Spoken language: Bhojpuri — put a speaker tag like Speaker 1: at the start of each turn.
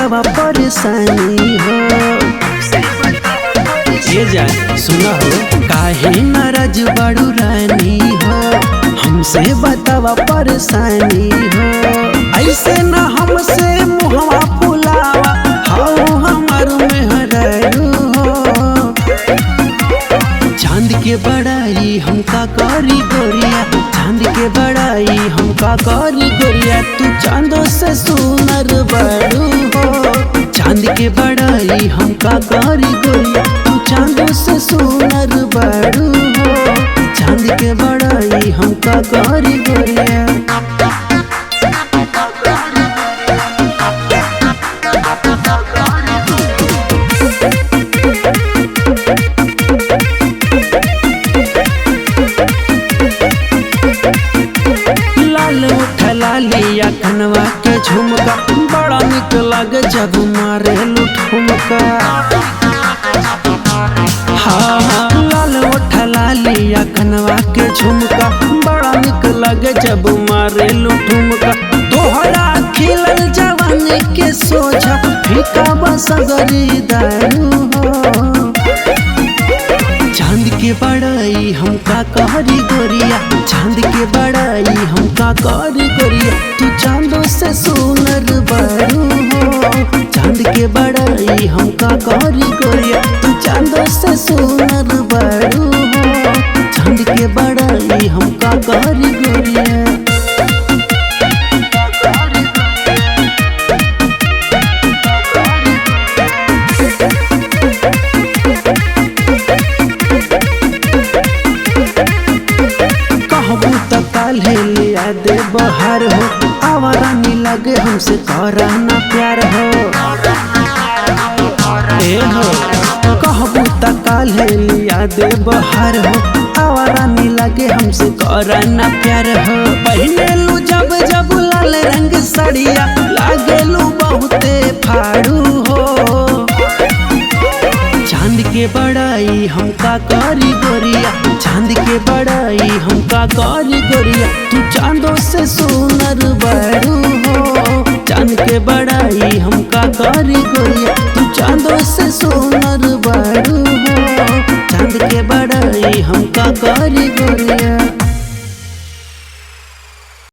Speaker 1: बतावा परेशानी हो। ये जाए सुना हो काहे नाराज बड़ू रानी हो, हमसे बतावा परेशानी हो। ऐसे न हमसे मुहवा फुलावा, हाउ हमार मेहरारू हो। चांद के बड़ाई हमका करी गोरिया, चांद के बड़ाई हमका करी गोरिया, तू चांदो से सुनर बड़ू हो। चांद के बड़ाई हमका करी गोरिया, तू चांदो से सुनर बड़ू हो। चांद के बड़ाई हमका करी गोरिया। लालिया कनवा के झुमका बड़ा निक लगे जब मारे ठुमका। हाँ लाल ओठा लालिया कनवा के झुमका बड़ा निक लगे जब मारे ठुमका। तोहरा खिलल जवानी के सोझा फीका बसगरी दारू हो। चांद के बड़ाई हमका कहरी गोरिया, चांद के बड़ाई हमका कहरी गोरिया, तू चांदो से सुनर बड़ू हो। चांद के बड़ाई हमका कहरी गोरिया, तू चांदो से सुनर बड़ू हो। चांद के बड़ाई हमका कहरी गोरिया। काल्हे लिया दे बहार हो, आवारा नी लगे हमसे तोरा ना प्यार हो। ए हो कहबू त काल्हे लिया दे बहार हो, आवारा नी लगे हमसे तोरा ना प्यार हो। पहने लू जब जब लाल रंग साड़िया, लागे लू बहुते फाड़ू हो। चांद के बड़ाई हमका करी गोरिया, चांद के बड़ाई हमका करी गोरिया, तू चांदो से सुनर बड़ू हो। चांद के बड़ाई हमका करी गोरिया, तू चांदो से सुनर बड़ू हो। चांद के बड़ाई हमका करी गोरिया।